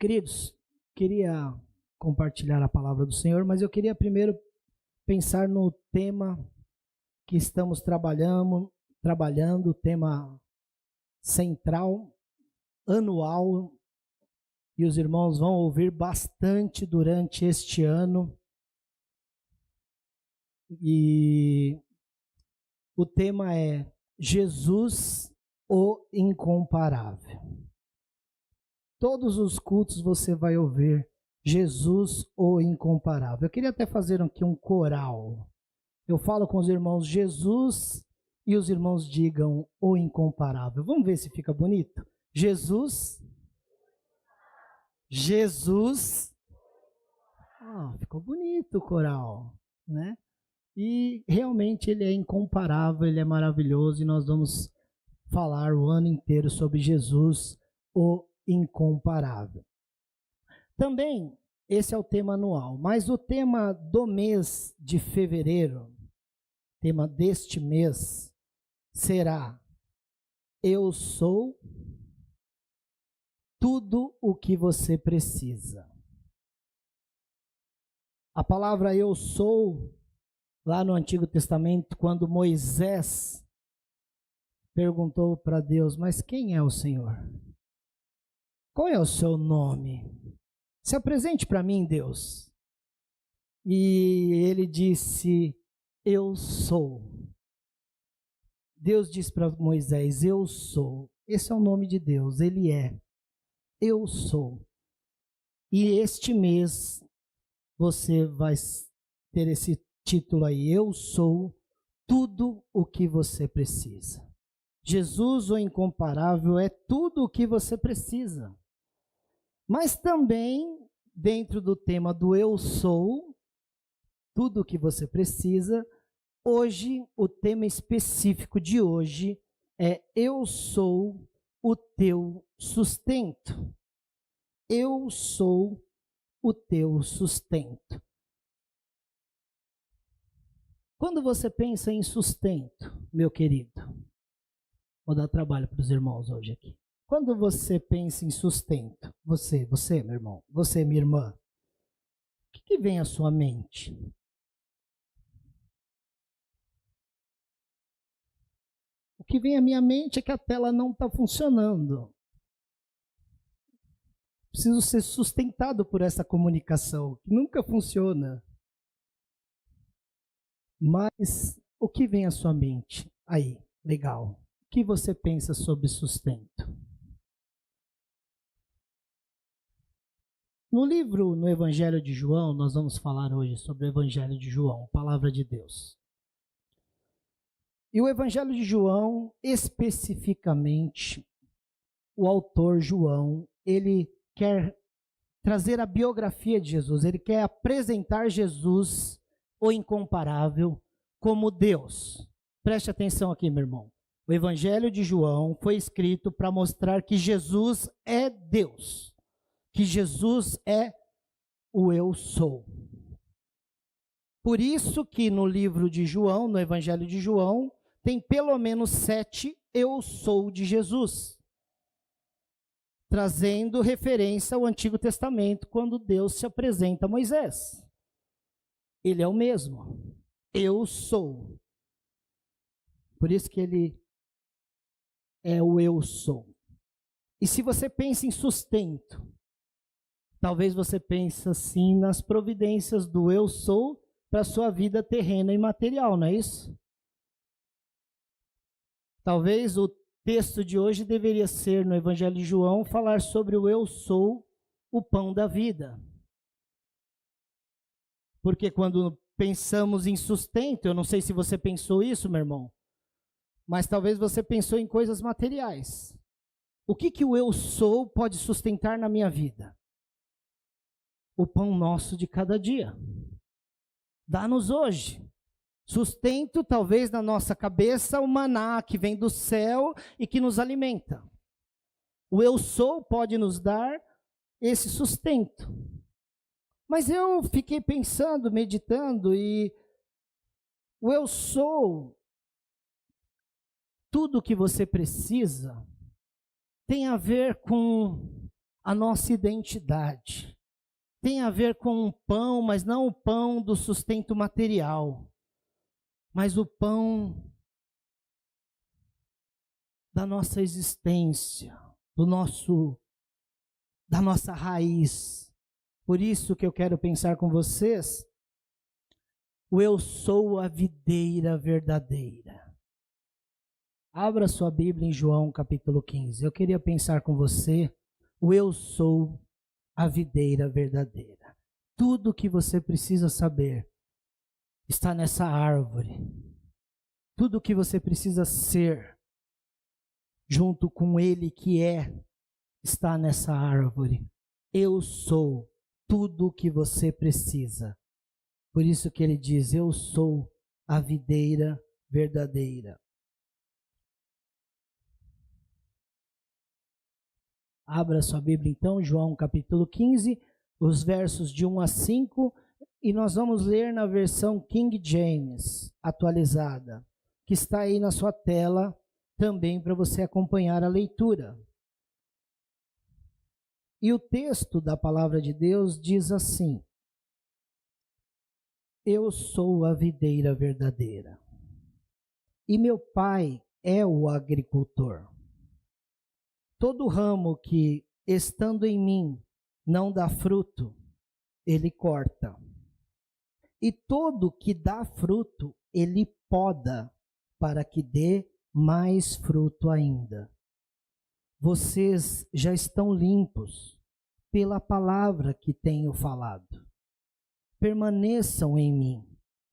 Queridos, queria compartilhar a palavra do Senhor, mas eu queria primeiro pensar no tema que estamos trabalhando, o tema central, anual, e os irmãos vão ouvir bastante durante este ano. E o tema é Jesus, o incomparável. Todos os cultos você vai ouvir Jesus, o incomparável. Eu queria até fazer aqui um coral. Eu falo com os irmãos Jesus e os irmãos digam o incomparável. Vamos ver se fica bonito? Jesus. Ficou bonito o coral, né? E realmente ele é incomparável, ele é maravilhoso e nós vamos falar o ano inteiro sobre Jesus, o incomparável. Também esse é o tema anual, mas o tema do mês de fevereiro, tema deste mês, será: eu sou tudo o que você precisa. A palavra eu sou, lá no Antigo Testamento, quando Moisés perguntou para Deus, mas quem é o Senhor? Qual é o seu nome? Se apresente para mim, Deus. E ele disse, eu sou. Deus disse para Moisés, eu sou. Esse é o nome de Deus, ele é. Eu sou. E este mês você vai ter esse título aí, eu sou tudo o que você precisa. Jesus, o incomparável, é tudo o que você precisa. Mas também, dentro do tema do eu sou, tudo o que você precisa, hoje, o tema específico de hoje é eu sou o teu sustento. Eu sou o teu sustento. Quando você pensa em sustento, meu querido, vou dar trabalho para os irmãos hoje aqui. Quando você pensa em sustento, você, meu irmão, você, minha irmã, o que vem à sua mente? O que vem à minha mente é que a tela não está funcionando. Preciso ser sustentado por essa comunicação, que nunca funciona. Mas o que vem à sua mente? Aí, legal. O que você pensa sobre sustento? No Evangelho de João, nós vamos falar hoje sobre o Evangelho de João, palavra de Deus. E o Evangelho de João, especificamente, o autor João, ele quer trazer a biografia de Jesus, ele quer apresentar Jesus, o incomparável, como Deus. Preste atenção aqui, meu irmão. O Evangelho de João foi escrito para mostrar que Jesus é Deus, que Jesus é o eu sou. Por isso que no livro de João, no Evangelho de João, tem pelo menos 7 eu sou de Jesus, trazendo referência ao Antigo Testamento, quando Deus se apresenta a Moisés. Ele é o mesmo, eu sou. Por isso que ele é o eu sou. E se você pensa em sustento, talvez você pense assim nas providências do eu sou para a sua vida terrena e material, não é isso? Talvez o texto de hoje deveria ser, no Evangelho de João, falar sobre o eu sou, o pão da vida. Porque quando pensamos em sustento, eu não sei se você pensou isso, meu irmão, mas talvez você pensou em coisas materiais. O que o eu sou pode sustentar na minha vida? O pão nosso de cada dia. Dá-nos hoje. Sustento, talvez na nossa cabeça, o maná que vem do céu e que nos alimenta. O eu sou pode nos dar esse sustento. Mas eu fiquei pensando, meditando, e o eu sou, tudo que você precisa, tem a ver com a nossa identidade. Tem a ver com o pão, mas não o pão do sustento material, mas o pão da nossa existência, da nossa raiz. Por isso que eu quero pensar com vocês, o eu sou a videira verdadeira. Abra sua Bíblia em João capítulo 15. Eu queria pensar com você, o eu sou a videira verdadeira. Tudo que você precisa saber está nessa árvore. Tudo que você precisa ser, junto com Ele que está nessa árvore. Eu sou tudo o que você precisa. Por isso que ele diz, eu sou a videira verdadeira. Abra sua Bíblia então, João capítulo 15, os versos de 1 a 5, e nós vamos ler na versão King James, atualizada, que está aí na sua tela também para você acompanhar a leitura. E o texto da palavra de Deus diz assim: eu sou a videira verdadeira, e meu pai é o agricultor. Todo ramo que, estando em mim, não dá fruto, ele corta. E todo que dá fruto, ele poda, para que dê mais fruto ainda. Vocês já estão limpos pela palavra que tenho falado. Permaneçam em mim,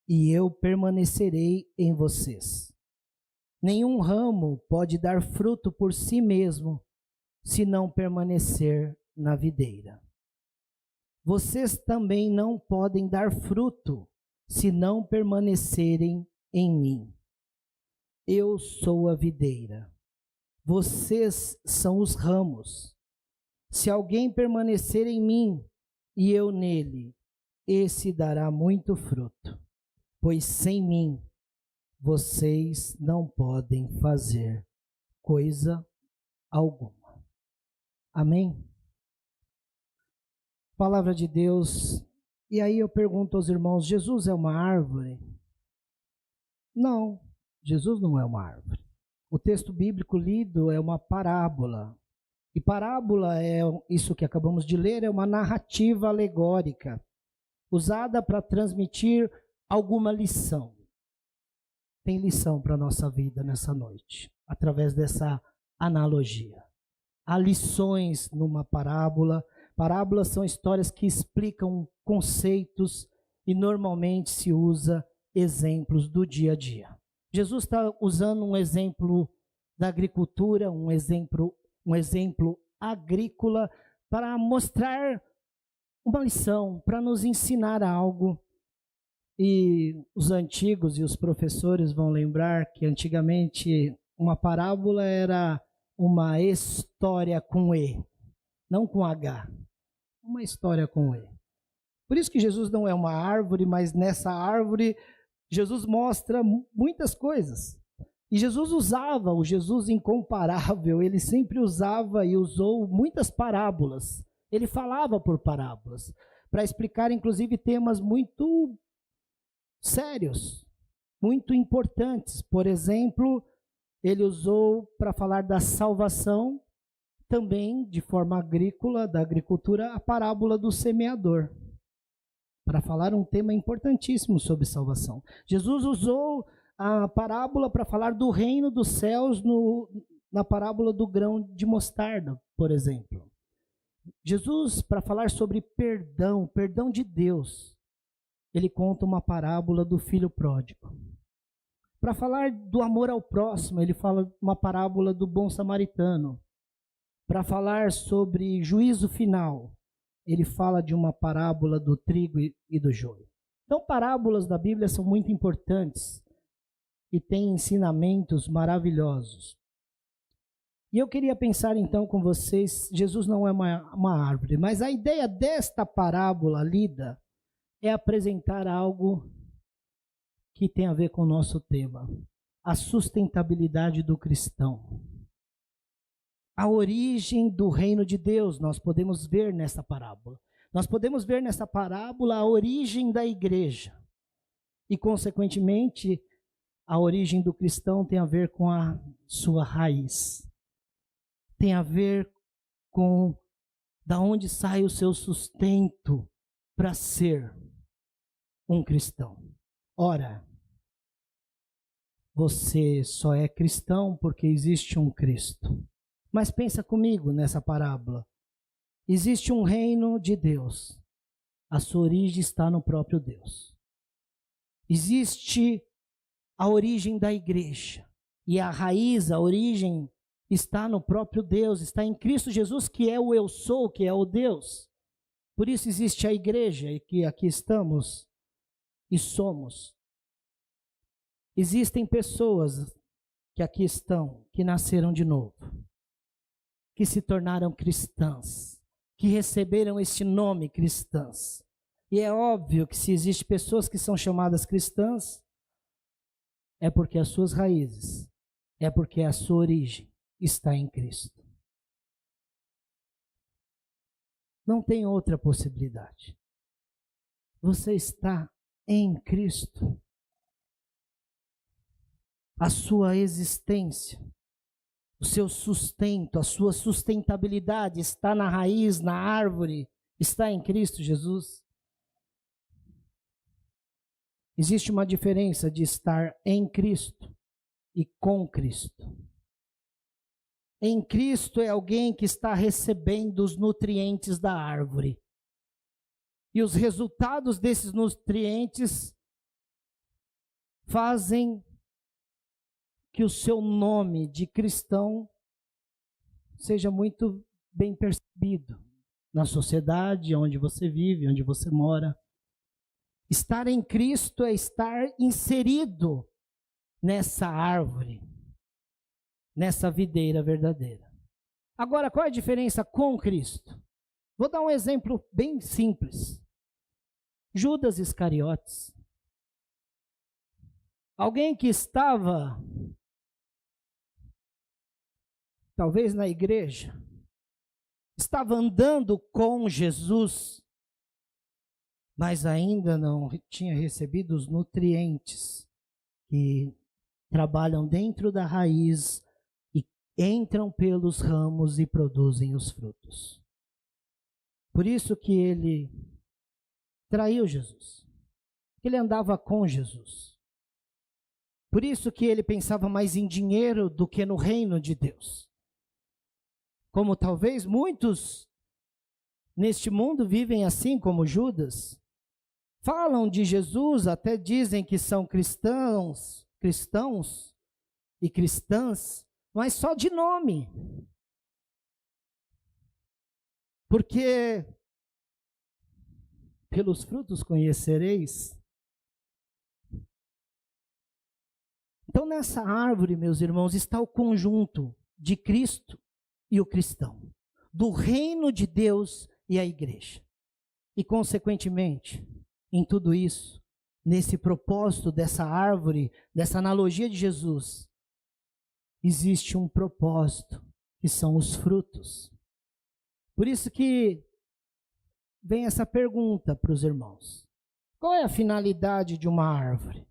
e eu permanecerei em vocês. Nenhum ramo pode dar fruto por si mesmo, se não permanecer na videira. Vocês também não podem dar fruto, se não permanecerem em mim. Eu sou a videira. Vocês são os ramos. Se alguém permanecer em mim e eu nele, esse dará muito fruto, pois sem mim vocês não podem fazer coisa alguma. Amém? Palavra de Deus. E aí eu pergunto aos irmãos, Jesus é uma árvore? Não, Jesus não é uma árvore. O texto bíblico lido é uma parábola. E parábola é isso que acabamos de ler, é uma narrativa alegórica, usada para transmitir alguma lição. Tem lição para a nossa vida nessa noite, através dessa analogia. Há lições numa parábola. Parábolas são histórias que explicam conceitos e normalmente se usa exemplos do dia a dia. Jesus está usando um exemplo da agricultura, um exemplo agrícola para mostrar uma lição, para nos ensinar algo. E os antigos e os professores vão lembrar que antigamente uma parábola era uma história com E, não com H. Uma história com E. Por isso que Jesus não é uma árvore, mas nessa árvore Jesus mostra muitas coisas. E Jesus usava, o Jesus incomparável, ele sempre usava e usou muitas parábolas. Ele falava por parábolas, para explicar inclusive temas muito sérios, muito importantes. Por exemplo, ele usou para falar da salvação, também de forma agrícola, da agricultura, a parábola do semeador, para falar um tema importantíssimo sobre salvação. Jesus usou a parábola para falar do reino dos céus na parábola do grão de mostarda, por exemplo. Jesus, para falar sobre perdão de Deus, ele conta uma parábola do filho pródigo. Para falar do amor ao próximo, ele fala uma parábola do bom samaritano. Para falar sobre juízo final, ele fala de uma parábola do trigo e do joio. Então, parábolas da Bíblia são muito importantes e têm ensinamentos maravilhosos. E eu queria pensar então com vocês, Jesus não é uma árvore, mas a ideia desta parábola lida é apresentar algo que tem a ver com o nosso tema, a sustentabilidade do cristão. a origem do reino de Deus, nós podemos ver nessa parábola. Nós podemos ver nessa parábola a origem da igreja. E, consequentemente, a origem do cristão tem a ver com a sua raiz. Tem a ver com da onde sai o seu sustento para ser um cristão. Ora, você só é cristão porque existe um Cristo. Mas pensa comigo nessa parábola. Existe um reino de Deus. A sua origem está no próprio Deus. Existe a origem da igreja. E a raiz, a origem, está no próprio Deus. Está em Cristo Jesus, que é o eu sou, que é o Deus. Por isso existe a igreja, e que aqui estamos e somos. Existem pessoas que aqui estão, que nasceram de novo, que se tornaram cristãs, que receberam este nome cristãs. E é óbvio que se existem pessoas que são chamadas cristãs, é porque as suas raízes, é porque a sua origem está em Cristo. Não tem outra possibilidade. Você está em Cristo. A sua existência, o seu sustento, a sua sustentabilidade está na raiz, na árvore, está em Cristo Jesus. Existe uma diferença de estar em Cristo e com Cristo. Em Cristo é alguém que está recebendo os nutrientes da árvore. E os resultados desses nutrientes fazem que o seu nome de cristão seja muito bem percebido na sociedade onde você vive, onde você mora. Estar em Cristo é estar inserido nessa árvore, nessa videira verdadeira. Agora, qual é a diferença com Cristo? Vou dar um exemplo bem simples. Judas Iscariotes. Alguém que estava talvez na igreja, estava andando com Jesus, mas ainda não tinha recebido os nutrientes que trabalham dentro da raiz e entram pelos ramos e produzem os frutos. Por isso que ele traiu Jesus, que ele andava com Jesus. Por isso que ele pensava mais em dinheiro do que no reino de Deus. Como talvez muitos neste mundo vivem assim como Judas. Falam de Jesus, até dizem que são cristãos e cristãs, mas só de nome. Porque pelos frutos conhecereis. Então nessa árvore, meus irmãos, está o conjunto de Cristo e o cristão, do reino de Deus e a igreja. E, consequentemente, em tudo isso, nesse propósito dessa árvore, dessa analogia de Jesus, existe um propósito, que são os frutos. Por isso que vem essa pergunta para os irmãos. Qual é a finalidade de uma árvore?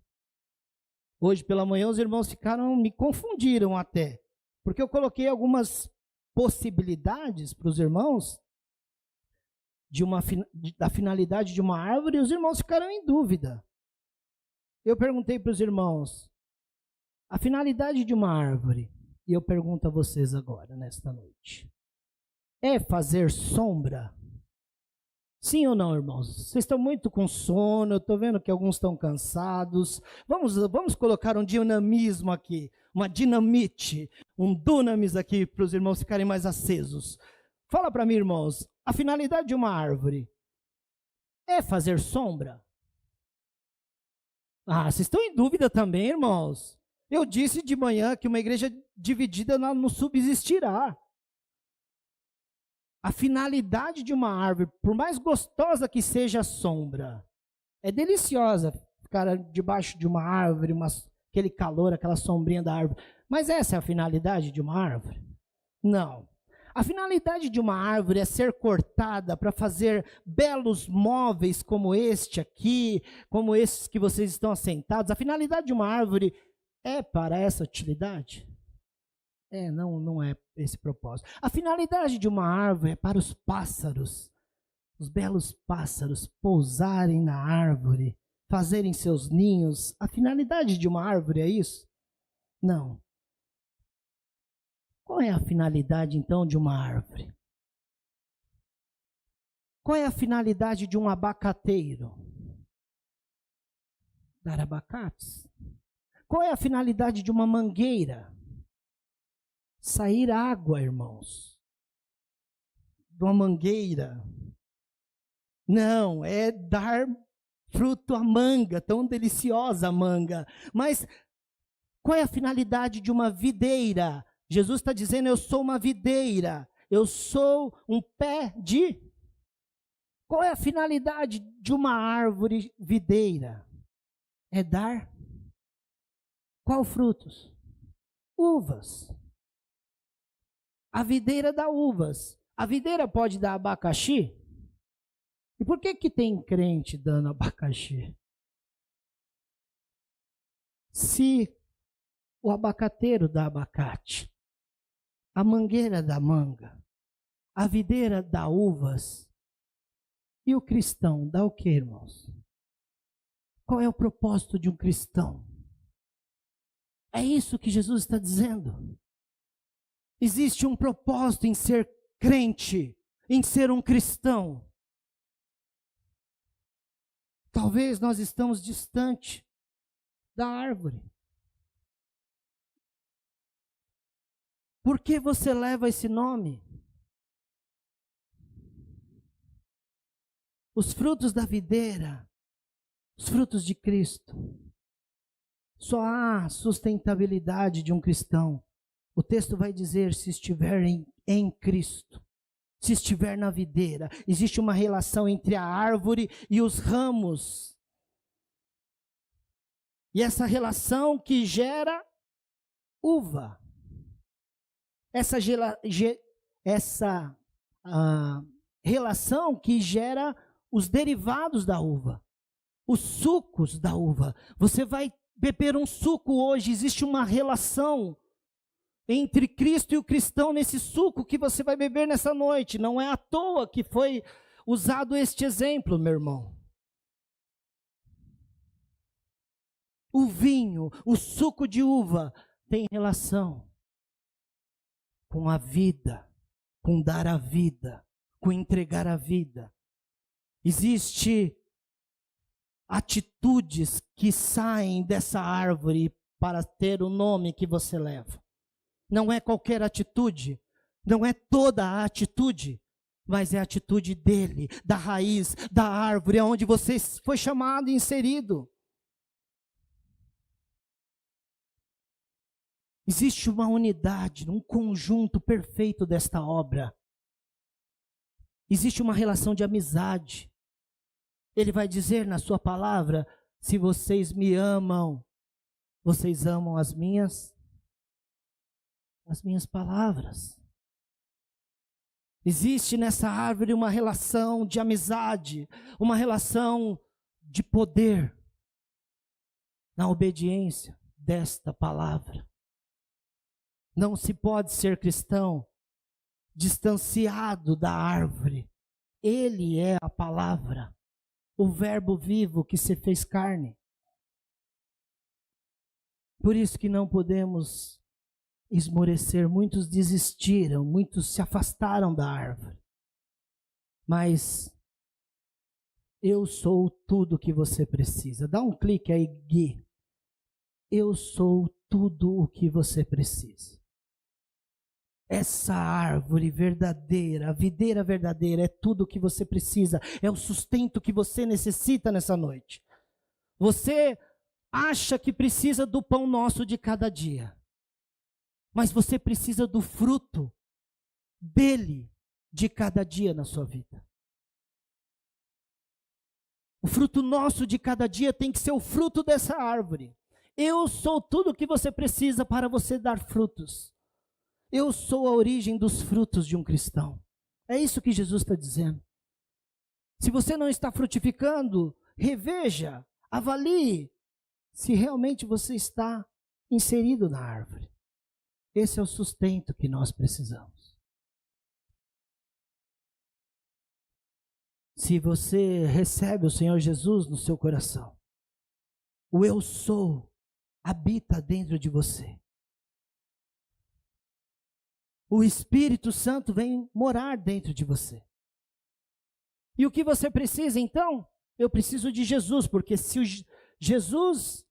Hoje pela manhã os irmãos me confundiram até, porque eu coloquei algumas possibilidades para os irmãos da finalidade de uma árvore, e os irmãos ficaram em dúvida. Eu perguntei para os irmãos, a finalidade de uma árvore, e eu pergunto a vocês agora, nesta noite, é fazer sombra? Sim ou não, irmãos? Vocês estão muito com sono, eu estou vendo que alguns estão cansados. Vamos colocar um dinamismo aqui, uma dinamite, um dunamis aqui para os irmãos ficarem mais acesos. Fala para mim, irmãos, a finalidade de uma árvore é fazer sombra? Ah, vocês estão em dúvida também, irmãos? Eu disse de manhã que uma igreja dividida não subsistirá. A finalidade de uma árvore, por mais gostosa que seja a sombra, é deliciosa ficar debaixo de uma árvore, aquele calor, aquela sombrinha da árvore. Mas essa é a finalidade de uma árvore? Não. A finalidade de uma árvore é ser cortada para fazer belos móveis como este aqui, como esses que vocês estão assentados. A finalidade de uma árvore é para essa utilidade? Não é esse propósito. A finalidade de uma árvore é para os pássaros, os belos pássaros pousarem na árvore, fazerem seus ninhos. A finalidade de uma árvore é isso? Não. Qual é a finalidade, então, de uma árvore? Qual é a finalidade de um abacateiro? Dar abacates. Qual é a finalidade de uma mangueira? Sair água, irmãos. De uma mangueira. Não, é dar fruto à manga, tão deliciosa a manga. Mas qual é a finalidade de uma videira? Jesus está dizendo, eu sou uma videira, eu sou um pé de... Qual é a finalidade de uma árvore videira? É dar... Qual frutos? Uvas. A videira dá uvas. A videira pode dar abacaxi? E por que tem crente dando abacaxi? Se o abacateiro dá abacate, a mangueira dá manga, a videira dá uvas, e o cristão dá o que, irmãos? Qual é o propósito de um cristão? É isso que Jesus está dizendo. Existe um propósito em ser crente, em ser um cristão. Talvez nós estamos distante da árvore. Por que você leva esse nome? Os frutos da videira, os frutos de Cristo. Só há sustentabilidade de um cristão. O texto vai dizer, se estiver em Cristo, se estiver na videira. Existe uma relação entre a árvore e os ramos. E essa relação que gera uva. Essa relação que gera os derivados da uva, os sucos da uva. Você vai beber um suco hoje, existe uma relação entre Cristo e o cristão nesse suco que você vai beber nessa noite. Não é à toa que foi usado este exemplo, meu irmão. O vinho, o suco de uva tem relação com a vida, com dar a vida, com entregar a vida. Existem atitudes que saem dessa árvore para ter o nome que você leva. Não é qualquer atitude, não é toda a atitude, mas é a atitude dele, da raiz, da árvore, onde você foi chamado e inserido. Existe uma unidade, um conjunto perfeito desta obra. Existe uma relação de amizade. Ele vai dizer na sua palavra, se vocês me amam, vocês amam as minhas palavras. Existe nessa árvore uma relação de amizade, uma relação de poder, na obediência desta palavra. Não se pode ser cristão distanciado da árvore. Ele é a palavra, o verbo vivo que se fez carne. Por isso que não podemos esmorecer. Muitos desistiram, muitos se afastaram da árvore. Mas eu sou tudo o que você precisa. Dá um clique aí, Gui. Eu sou tudo o que você precisa. Essa árvore verdadeira, a videira verdadeira, é tudo o que você precisa, é o sustento que você necessita nessa noite. Você acha que precisa do pão nosso de cada dia, mas você precisa do fruto dele de cada dia na sua vida. O fruto nosso de cada dia tem que ser o fruto dessa árvore. Eu sou tudo o que você precisa para você dar frutos. Eu sou a origem dos frutos de um cristão. É isso que Jesus está dizendo. Se você não está frutificando, reveja, avalie se realmente você está inserido na árvore. Esse é o sustento que nós precisamos. Se você recebe o Senhor Jesus no seu coração, o eu sou habita dentro de você. O Espírito Santo vem morar dentro de você. E o que você precisa então? Eu preciso de Jesus, porque se Jesus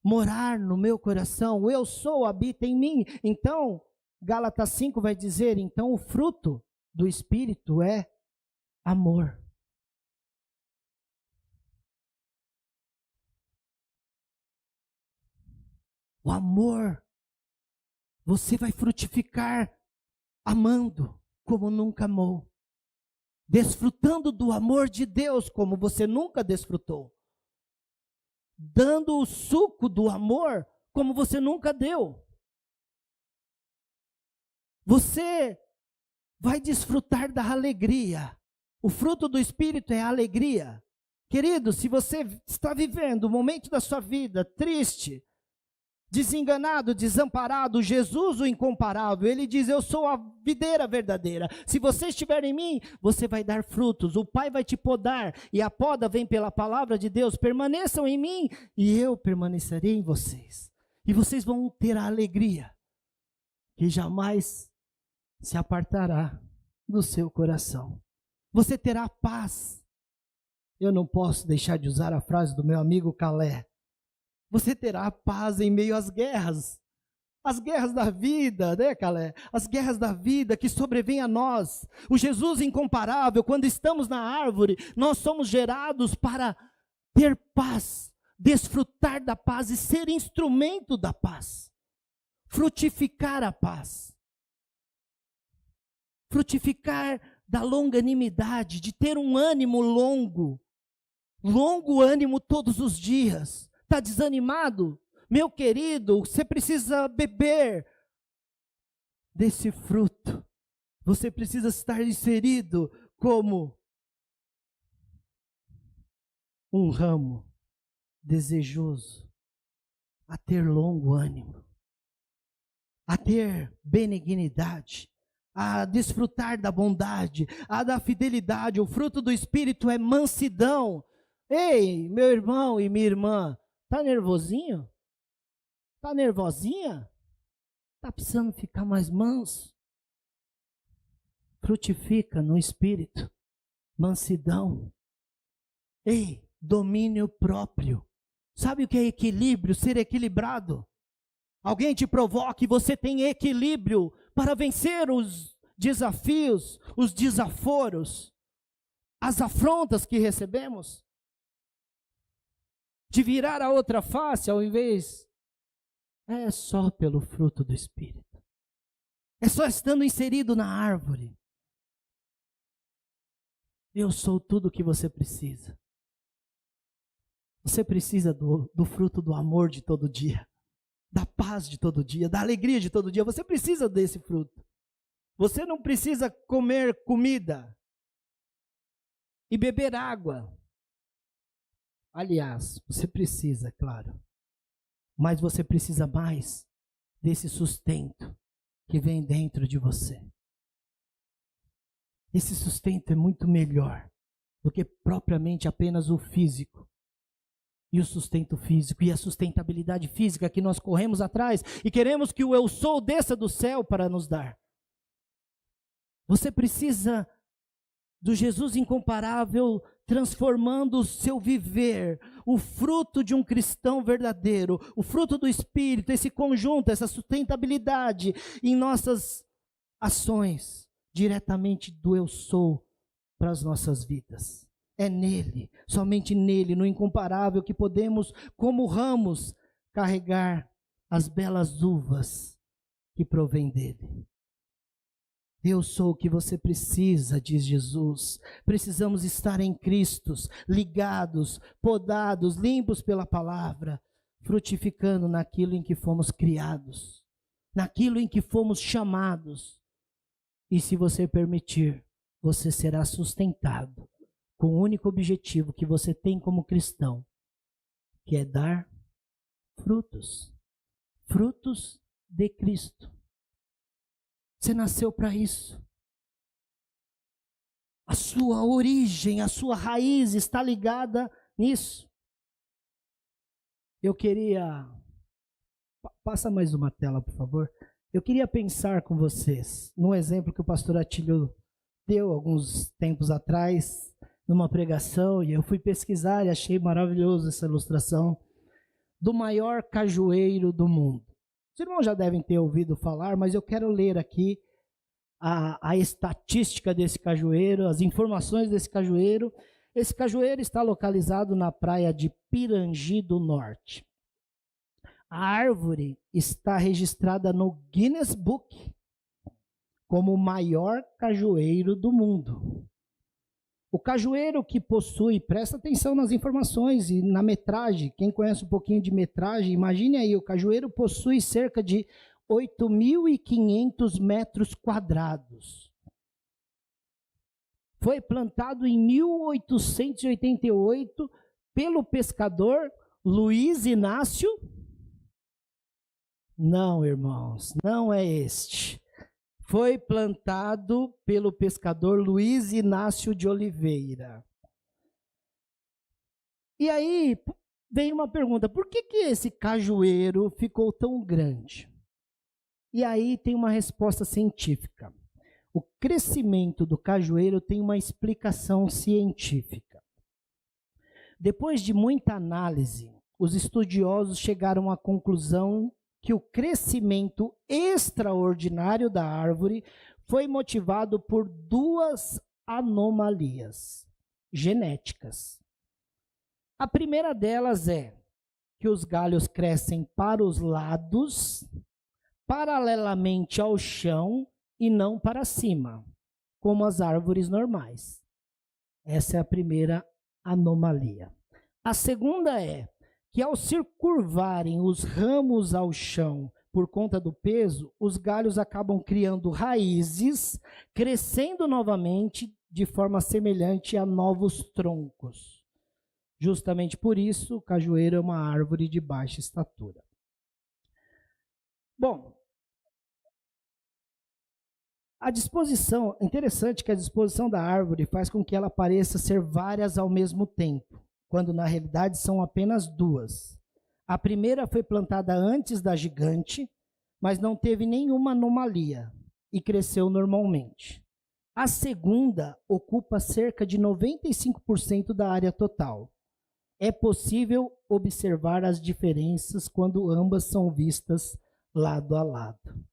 morar no meu coração, o eu sou habita em mim. Então, Gálatas 5 vai dizer, então o fruto do Espírito é amor. O amor, você vai frutificar amando como nunca amou. Desfrutando do amor de Deus como você nunca desfrutou. Dando o suco do amor como você nunca deu. Você vai desfrutar da alegria. O fruto do Espírito é a alegria. Querido, se você está vivendo um momento da sua vida triste, desenganado, desamparado, Jesus o incomparável, ele diz, eu sou a videira verdadeira. Se você estiver em mim, você vai dar frutos, o Pai vai te podar, e a poda vem pela palavra de Deus. Permaneçam em mim, e eu permanecerei em vocês. E vocês vão ter a alegria, que jamais se apartará do seu coração. Você terá paz. Eu não posso deixar de usar a frase do meu amigo Calé. Você terá paz em meio às guerras da vida, né, Calé? As guerras da vida que sobrevêm a nós. O Jesus incomparável, quando estamos na árvore, nós somos gerados para ter paz, desfrutar da paz e ser instrumento da paz. Frutificar a paz. Frutificar da longanimidade, de ter um ânimo longo ânimo todos os dias. Está desanimado? Meu querido, você precisa beber desse fruto. Você precisa estar inserido como um ramo desejoso a ter longo ânimo, a ter benignidade, a desfrutar da bondade, a da fidelidade. O fruto do Espírito é mansidão. Ei, meu irmão e minha irmã, tá nervosinho? Tá nervosinha? Tá precisando ficar mais manso? Frutifica no Espírito, mansidão. Ei, domínio próprio. Sabe o que é equilíbrio? Ser equilibrado. Alguém te provoca e você tem equilíbrio para vencer os desafios, os desaforos, as afrontas que recebemos. De virar a outra face ao invés, é só pelo fruto do Espírito. É só estando inserido na árvore. Eu sou tudo o que você precisa. Você precisa do fruto do amor de todo dia, da paz de todo dia, da alegria de todo dia. Você precisa desse fruto. Você não precisa comer comida e beber água. Aliás, você precisa, claro, mas você precisa mais desse sustento que vem dentro de você. Esse sustento é muito melhor do que propriamente apenas o físico. E o sustento físico e a sustentabilidade física que nós corremos atrás e queremos que o eu sou desça do céu para nos dar. Você precisa do Jesus incomparável transformando o seu viver, o fruto de um cristão verdadeiro, o fruto do Espírito, esse conjunto, essa sustentabilidade em nossas ações, diretamente do eu sou para as nossas vidas. É nele, somente nele, no incomparável, que podemos, como ramos, carregar as belas uvas que provém dele. Eu sou o que você precisa, diz Jesus. Precisamos estar em Cristo, ligados, podados, limpos pela palavra, frutificando naquilo em que fomos criados. naquilo em que fomos chamados. E se você permitir, você será sustentado com o único objetivo que você tem como cristão, que é dar frutos. Frutos de Cristo. Você nasceu para isso. A sua origem, a sua raiz está ligada nisso. Eu queria... Passa mais uma tela, por favor. Eu queria pensar com vocês num exemplo que o pastor Atílio deu alguns tempos atrás, numa pregação, e eu fui pesquisar e achei maravilhoso essa ilustração do maior cajueiro do mundo. Os irmãos já devem ter ouvido falar, mas eu quero ler aqui a estatística desse cajueiro, as informações desse cajueiro. Esse cajueiro está localizado na praia de Pirangi do Norte. A árvore está registrada no Guinness Book como o maior cajueiro do mundo. O cajueiro que possui, presta atenção nas informações e na metragem, quem conhece um pouquinho de metragem, imagine aí, o cajueiro possui cerca de 8.500 metros quadrados. Foi plantado em 1888 pelo pescador Luiz Inácio. Não, irmãos, não é este. Foi plantado pelo pescador Luiz Inácio de Oliveira. E aí vem uma pergunta: por que esse cajueiro ficou tão grande? E aí tem uma resposta científica. O crescimento do cajueiro tem uma explicação científica. Depois de muita análise, os estudiosos chegaram à conclusão que o crescimento extraordinário da árvore foi motivado por duas anomalias genéticas. A primeira delas é que os galhos crescem para os lados, paralelamente ao chão e não para cima, como as árvores normais. Essa é a primeira anomalia. A segunda é que ao se curvarem os ramos ao chão por conta do peso, os galhos acabam criando raízes, crescendo novamente de forma semelhante a novos troncos. Justamente por isso, o cajueiro é uma árvore de baixa estatura. Bom, a disposição, interessante que a disposição da árvore faz com que ela pareça ser várias ao mesmo tempo, quando na realidade são apenas duas. A primeira foi plantada antes da gigante, mas não teve nenhuma anomalia e cresceu normalmente. A segunda ocupa cerca de 95% da área total. É possível observar as diferenças quando ambas são vistas lado a lado.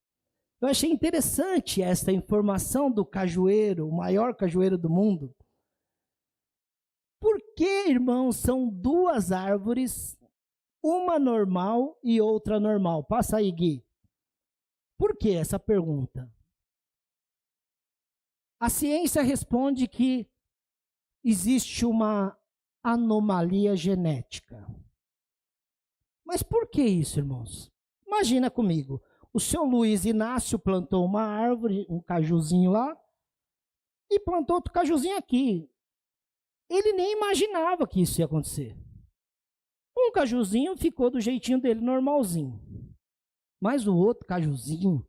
Eu achei interessante essa informação do cajueiro, o maior cajueiro do mundo. Por que, irmãos, são duas árvores, uma normal e outra normal? Passa aí, Gui. Por que essa pergunta? A ciência responde que existe uma anomalia genética. Mas por que isso, irmãos? Imagina comigo, o seu Luiz Inácio plantou uma árvore, um cajuzinho lá, e plantou outro cajuzinho aqui. Ele nem imaginava que isso ia acontecer. Um cajuzinho ficou do jeitinho dele, normalzinho. Mas o outro cajuzinho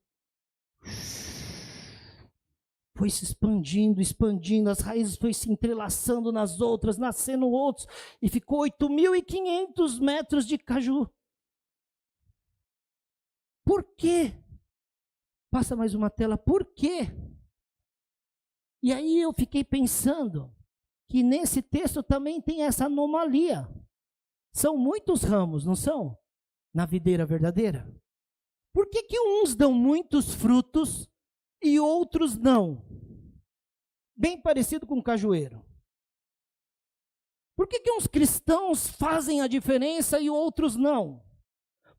foi se expandindo, as raízes foi se entrelaçando nas outras, nascendo outros, e ficou 8.500 metros de caju. Por quê? Passa mais uma tela. Por quê? E aí eu fiquei pensando que nesse texto também tem essa anomalia. São muitos ramos, não são? Na videira verdadeira. Por que uns dão muitos frutos e outros não? Bem parecido com o cajueiro. Por que uns cristãos fazem a diferença e outros não?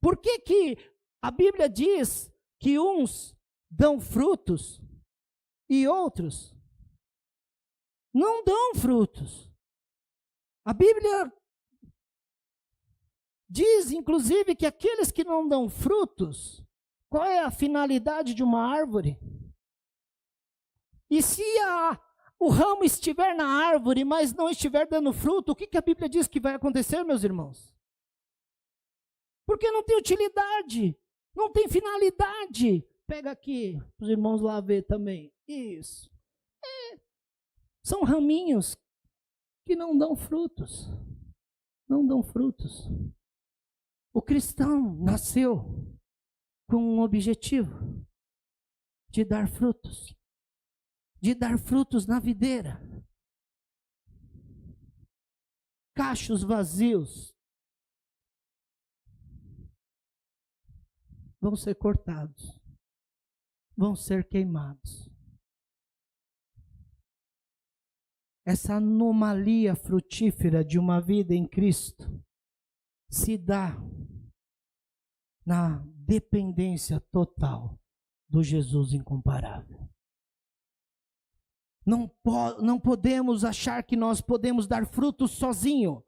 Por que a Bíblia diz que uns dão frutos e outros não dão frutos? A Bíblia diz, inclusive, que aqueles que não dão frutos, Qual é a finalidade de uma árvore? E se o ramo estiver na árvore, mas não estiver dando fruto, o que a Bíblia diz que vai acontecer, meus irmãos? Porque não tem utilidade, não tem finalidade. Pega aqui, os irmãos lá ver também. Isso. São raminhos que não dão frutos. Não dão frutos. O cristão nasceu com um objetivo de dar frutos. De dar frutos na videira. Cachos vazios vão ser cortados. Vão ser queimados. Essa anomalia frutífera de uma vida em Cristo se dá na dependência total do Jesus incomparável. Não podemos achar que nós podemos dar frutos sozinho.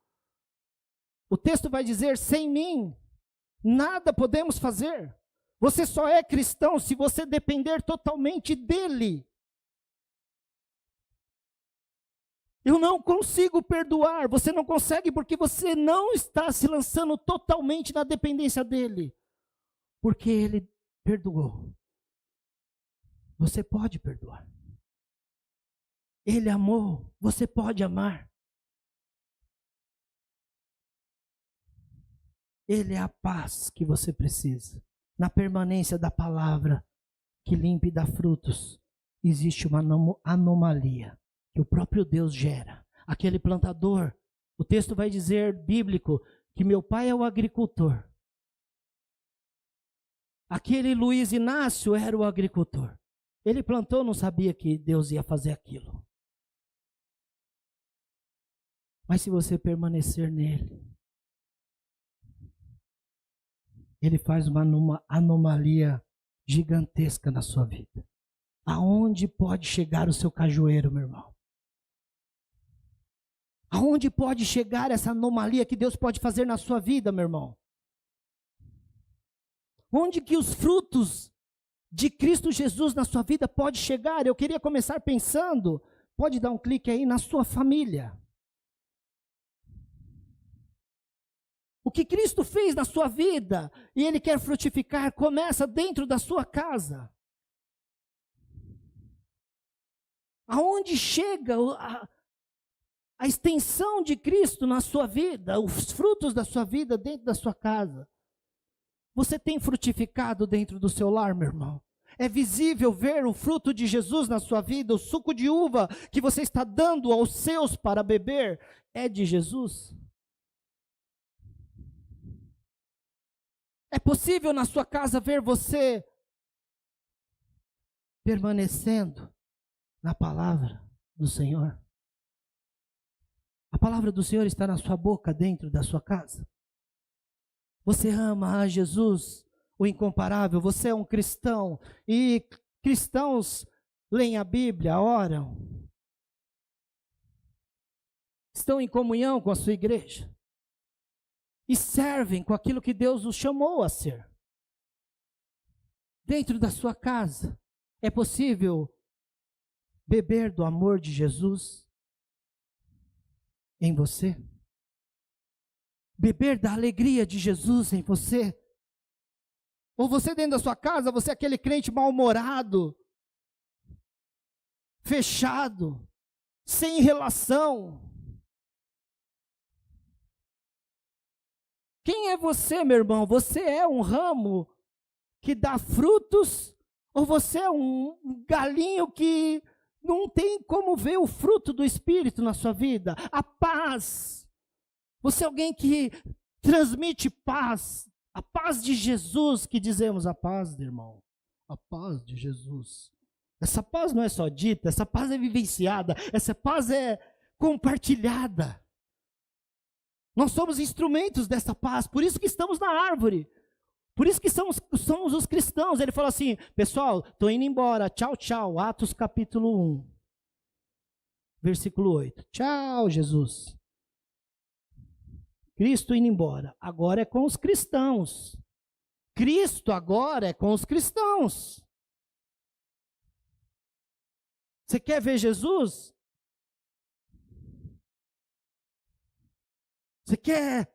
O texto vai dizer, sem mim, nada podemos fazer. Você só é cristão se você depender totalmente dele. Eu não consigo perdoar. Você não consegue porque você não está se lançando totalmente na dependência dele. Porque ele perdoou. Você pode perdoar. Ele amou. Você pode amar. Ele é a paz que você precisa. Na permanência da palavra que limpa e dá frutos, existe uma anomalia que o próprio Deus gera. Aquele plantador, o texto vai dizer, bíblico, que meu pai é o agricultor. Aquele Luiz Inácio era o agricultor. Ele plantou, não sabia que Deus ia fazer aquilo. Mas se você permanecer nele, ele faz uma anomalia gigantesca na sua vida. Aonde pode chegar o seu cajueiro, meu irmão? Aonde pode chegar essa anomalia que Deus pode fazer na sua vida, meu irmão? Onde que os frutos de Cristo Jesus na sua vida pode chegar? Eu queria começar pensando, pode dar um clique aí, na sua família. O que Cristo fez na sua vida e Ele quer frutificar, começa dentro da sua casa. Aonde chega a extensão de Cristo na sua vida, os frutos da sua vida dentro da sua casa. Você tem frutificado dentro do seu lar, meu irmão? É visível ver o fruto de Jesus na sua vida, o suco de uva que você está dando aos seus para beber, é de Jesus? É possível na sua casa ver você permanecendo na palavra do Senhor? A palavra do Senhor está na sua boca, dentro da sua casa? Você ama a Jesus, o incomparável? Você é um cristão e cristãos leem a Bíblia, oram, estão em comunhão com a sua igreja e servem com aquilo que Deus os chamou a ser. Dentro da sua casa, é possível beber do amor de Jesus em você? Beber da alegria de Jesus em você? Ou você dentro da sua casa, você é aquele crente mal-humorado, fechado, sem relação? Quem é você, meu irmão? Você é um ramo que dá frutos? Ou você é um galinho que não tem como ver o fruto do Espírito na sua vida? A paz. Você é alguém que transmite paz. A paz de Jesus, que dizemos a paz, irmão. A paz de Jesus. Essa paz não é só dita, essa paz é vivenciada, essa paz é compartilhada. Nós somos instrumentos dessa paz, por isso que estamos na árvore. Por isso que somos os cristãos. Ele falou assim, pessoal, estou indo embora, tchau, tchau. Atos capítulo 1, versículo 8. Tchau, Jesus. Cristo indo embora. Agora é com os cristãos. Cristo agora é com os cristãos. Você quer ver Jesus? Você quer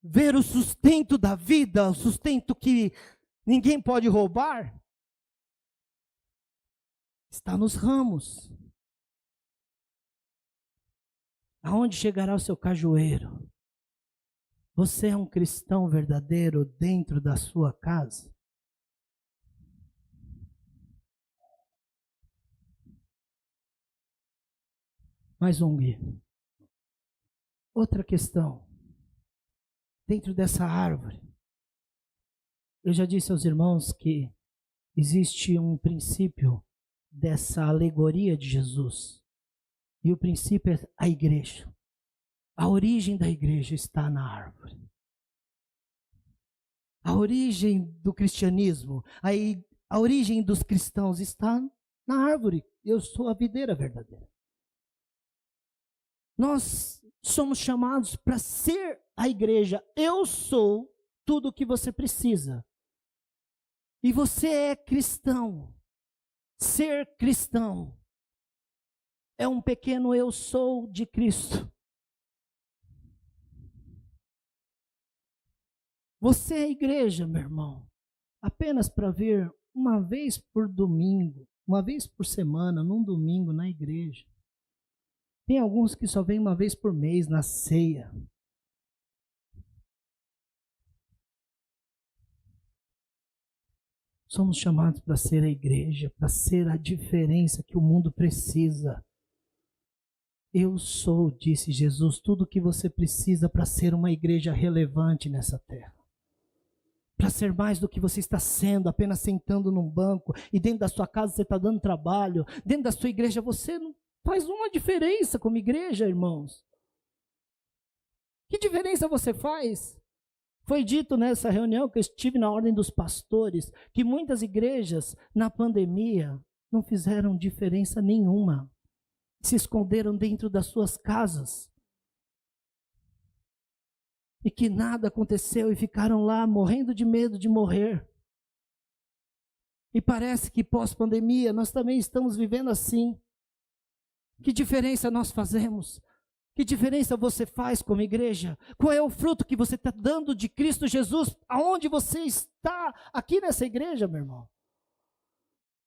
ver o sustento da vida, o sustento que ninguém pode roubar? Está nos ramos. Aonde chegará o seu cajueiro? Você é um cristão verdadeiro dentro da sua casa? Mais um guia. Outra questão. Dentro dessa árvore, eu já disse aos irmãos que existe um princípio dessa alegoria de Jesus. E o princípio é a igreja. A origem da igreja está na árvore. A origem do cristianismo, a origem dos cristãos está na árvore. Eu sou a videira verdadeira. Nós somos chamados para ser a igreja. Eu sou tudo o que você precisa. E você é cristão. Ser cristão é um pequeno eu sou de Cristo. Você é igreja, meu irmão, apenas para vir uma vez por domingo, uma vez por semana, num domingo na igreja. Tem alguns que só vêm uma vez por mês na ceia. Somos chamados para ser a igreja, para ser a diferença que o mundo precisa. Eu sou, disse Jesus, tudo o que você precisa para ser uma igreja relevante nessa terra. Para ser mais do que você está sendo, apenas sentando num banco, e dentro da sua casa você está dando trabalho, dentro da sua igreja você não faz uma diferença como igreja, irmãos. Que diferença você faz? Foi dito nessa reunião que eu estive na ordem dos pastores, que muitas igrejas na pandemia não fizeram diferença nenhuma. Se esconderam dentro das suas casas. E que nada aconteceu e ficaram lá morrendo de medo de morrer. E parece que pós-pandemia nós também estamos vivendo assim. Que diferença nós fazemos? Que diferença você faz como igreja? Qual é o fruto que você está dando de Cristo Jesus? Aonde você está aqui nessa igreja, meu irmão?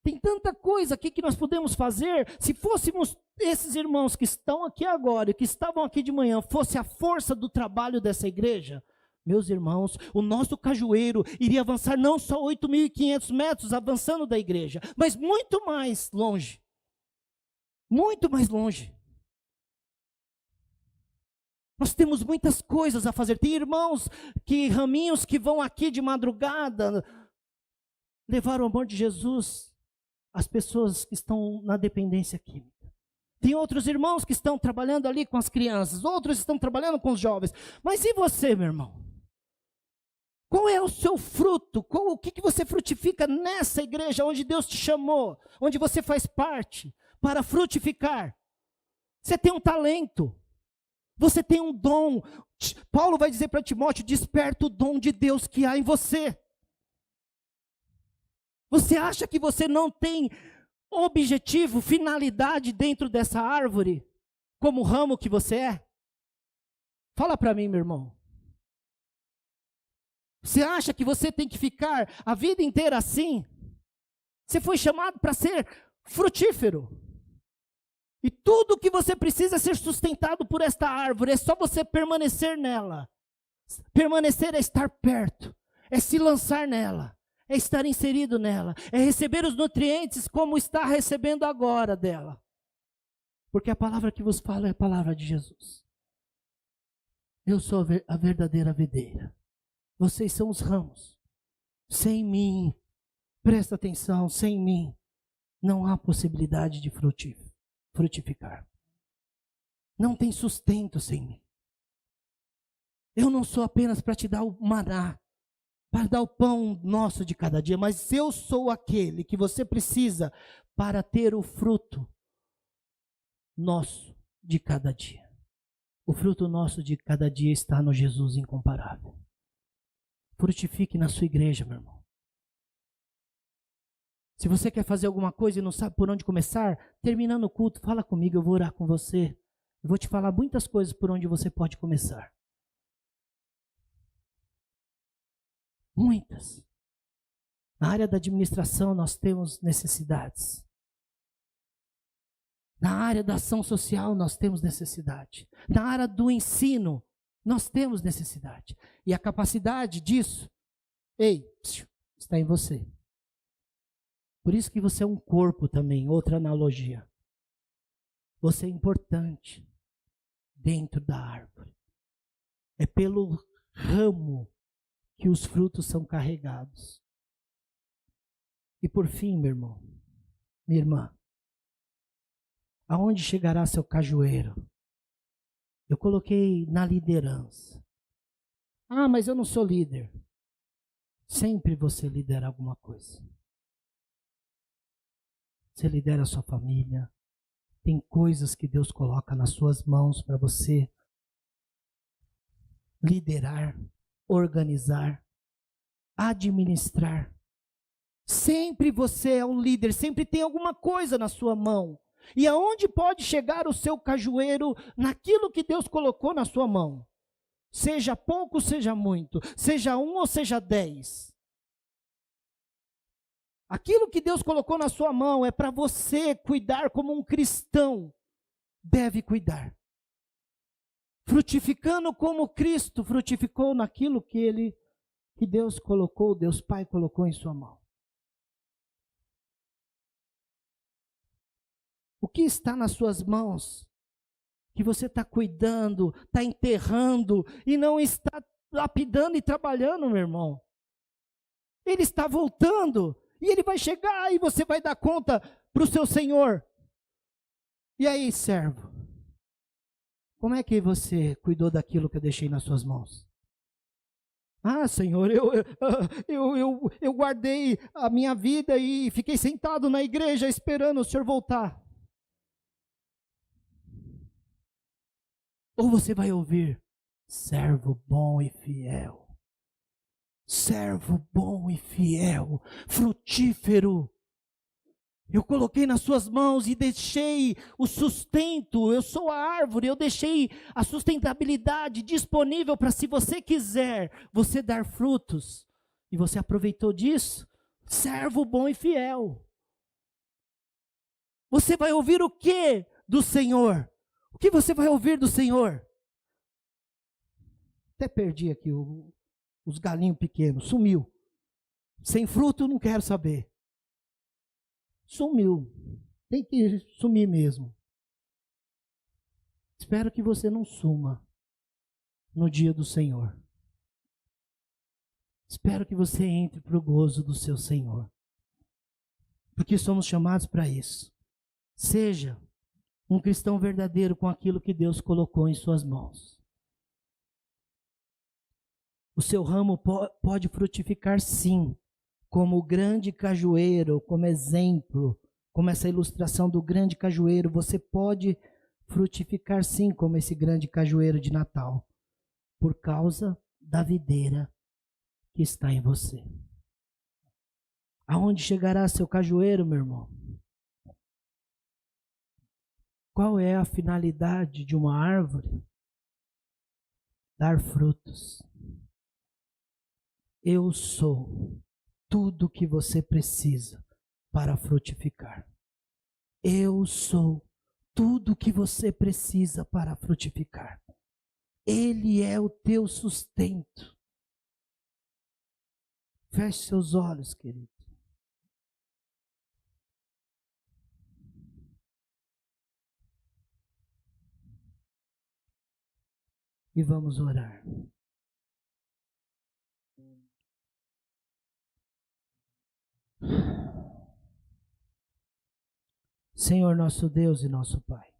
Tem tanta coisa aqui que nós podemos fazer. Se fôssemos esses irmãos que estão aqui agora e que estavam aqui de manhã, fosse a força do trabalho dessa igreja, meus irmãos, o nosso cajueiro iria avançar não só 8.500 metros avançando da igreja, mas muito mais longe. Muito mais longe. Nós temos muitas coisas a fazer. Tem irmãos raminhos que vão aqui de madrugada levar o amor de Jesus às pessoas que estão na dependência química. Tem outros irmãos que estão trabalhando ali com as crianças, outros estão trabalhando com os jovens. Mas e você, meu irmão? Qual é o seu fruto? O que você frutifica nessa igreja onde Deus te chamou, onde você faz parte, para frutificar? Você tem um talento, você tem um dom. Paulo vai dizer para Timóteo: desperta o dom de Deus que há em você. Você acha que você não tem objetivo, finalidade dentro dessa árvore, como o ramo que você é? Fala para mim, meu irmão. Você acha que você tem que ficar a vida inteira assim? Você foi chamado para ser frutífero. E tudo que você precisa é ser sustentado por esta árvore. É só você permanecer nela. Permanecer é estar perto, é se lançar nela, é estar inserido nela, é receber os nutrientes como está recebendo agora dela. Porque a palavra que vos falo é a palavra de Jesus. Eu sou a verdadeira videira. Vocês são os ramos. Sem mim, presta atenção, sem mim não há possibilidade de frutificar. Não tem sustento sem mim. Eu não sou apenas para te dar o maná, para dar o pão nosso de cada dia, mas eu sou aquele que você precisa para ter o fruto nosso de cada dia. O fruto nosso de cada dia está no Jesus incomparável. frutifique na sua igreja, meu irmão. Se você quer fazer alguma coisa e não sabe por onde começar, terminando o culto, fala comigo, eu vou orar com você. Eu vou te falar muitas coisas por onde você pode começar. Muitas. Na área da administração nós temos necessidades. Na área da ação social nós temos necessidade. Na área do ensino nós temos necessidade. E a capacidade disso, está em você. Por isso que você é um corpo também, outra analogia. Você é importante dentro da árvore. É pelo ramo que os frutos são carregados. E por fim, meu irmão, minha irmã, aonde chegará seu cajueiro? Eu coloquei na liderança. Ah, mas eu não sou líder. Sempre você lidera alguma coisa. Você lidera a sua família. Tem coisas que Deus coloca nas suas mãos para você liderar, organizar, administrar. Sempre você é um líder, sempre tem alguma coisa na sua mão. E aonde pode chegar o seu cajueiro naquilo que Deus colocou na sua mão? Seja pouco, seja muito, seja 1 ou seja 10. Aquilo que Deus colocou na sua mão é para você cuidar como um cristão deve cuidar. Frutificando como Cristo frutificou naquilo que Deus colocou, Deus Pai colocou em sua mão. O que está nas suas mãos, que você está cuidando, está enterrando e não está lapidando e trabalhando, meu irmão? Ele está voltando e ele vai chegar e você vai dar conta para o seu Senhor. E aí, servo, como é que você cuidou daquilo que eu deixei nas suas mãos? Ah, Senhor, eu guardei a minha vida e fiquei sentado na igreja esperando o Senhor voltar. Ou você vai ouvir, servo bom e fiel. Servo bom e fiel, frutífero. Eu coloquei nas suas mãos e deixei o sustento, eu sou a árvore, eu deixei a sustentabilidade disponível para, se você quiser, você dar frutos. E você aproveitou disso? Servo bom e fiel. Você vai ouvir o que do Senhor? O que você vai ouvir do Senhor? Até perdi aqui os galinhos pequenos, sumiu. Sem fruto, não quero saber. Sumiu. Tem que sumir mesmo. Espero que você não suma no dia do Senhor. Espero que você entre para o gozo do seu Senhor. Porque somos chamados para isso. Seja um cristão verdadeiro com aquilo que Deus colocou em suas mãos. O seu ramo pode frutificar sim, como o grande cajueiro, como exemplo, como essa ilustração do grande cajueiro, você pode frutificar sim, como esse grande cajueiro de Natal, por causa da videira que está em você. Aonde chegará seu cajueiro, meu irmão? Qual é a finalidade de uma árvore? Dar frutos. Eu sou tudo que você precisa para frutificar. Eu sou tudo que você precisa para frutificar. Ele é o teu sustento. Feche seus olhos, querido. E vamos orar. Senhor nosso Deus e nosso Pai,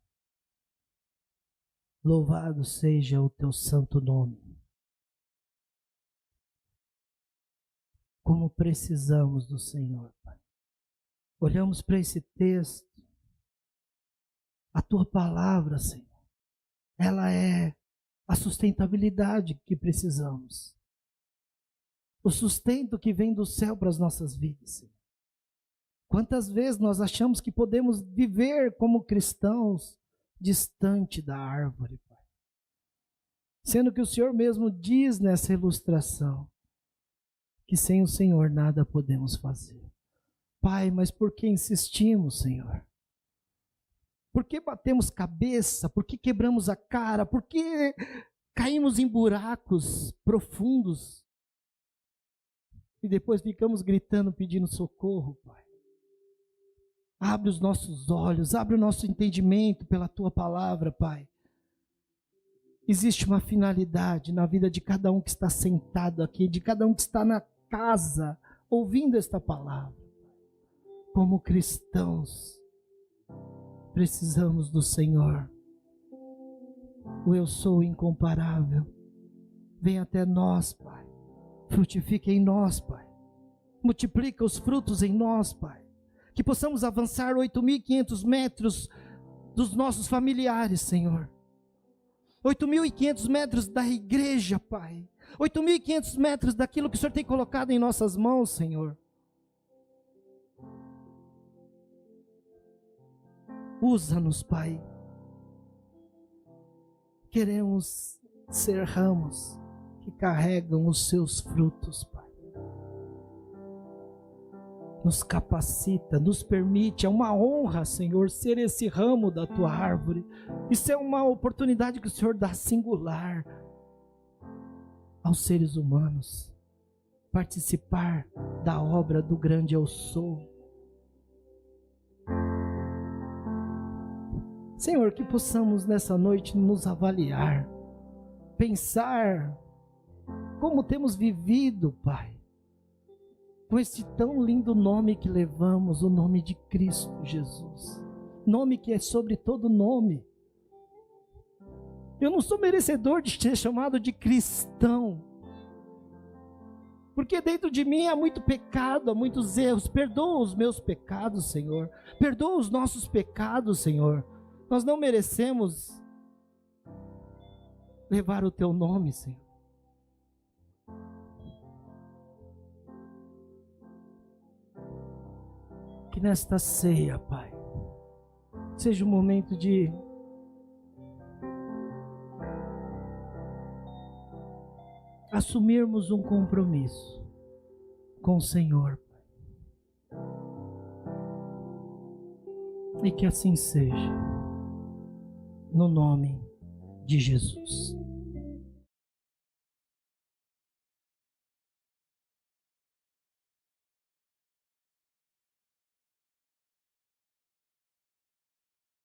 louvado seja o teu santo nome. Como precisamos do Senhor, Pai. Olhamos para esse texto, a tua palavra, Senhor, ela é a sustentabilidade que precisamos. o sustento que vem do céu para as nossas vidas, Senhor. Quantas vezes nós achamos que podemos viver como cristãos distante da árvore, Pai. Sendo que o Senhor mesmo diz nessa ilustração que sem o Senhor nada podemos fazer. Pai, mas por que insistimos, Senhor? Por que batemos cabeça? Por que quebramos a cara? Por que caímos em buracos profundos? E depois ficamos gritando, pedindo socorro, Pai. Abre os nossos olhos, abre o nosso entendimento pela Tua palavra, Pai. Existe uma finalidade na vida de cada um que está sentado aqui, de cada um que está na casa, ouvindo esta palavra. Como cristãos, precisamos do Senhor. O eu sou incomparável. Vem até nós, Pai. Frutifica em nós, Pai. Multiplica os frutos em nós, Pai. Que possamos avançar 8.500 metros dos nossos familiares, Senhor. 8.500 metros da igreja, Pai. 8.500 metros daquilo que o Senhor tem colocado em nossas mãos, Senhor. Usa-nos, Pai. Queremos ser ramos que carregam os seus frutos, Pai. Nos capacita, nos permite, é uma honra, Senhor, ser esse ramo da Tua árvore. Isso é uma oportunidade que o Senhor dá singular aos seres humanos. Participar da obra do grande eu sou. Senhor, que possamos nessa noite nos avaliar, pensar como temos vivido, Pai, com esse tão lindo nome que levamos, o nome de Cristo Jesus, nome que é sobre todo nome. Eu não sou merecedor de ser chamado de cristão, porque dentro de mim há muito pecado, há muitos erros. Perdoa os meus pecados, Senhor, perdoa os nossos pecados, Senhor. Nós não merecemos levar o Teu nome, Senhor. Que nesta ceia, Pai, seja um momento de assumirmos um compromisso com o Senhor, Pai. E que assim seja, no nome de Jesus.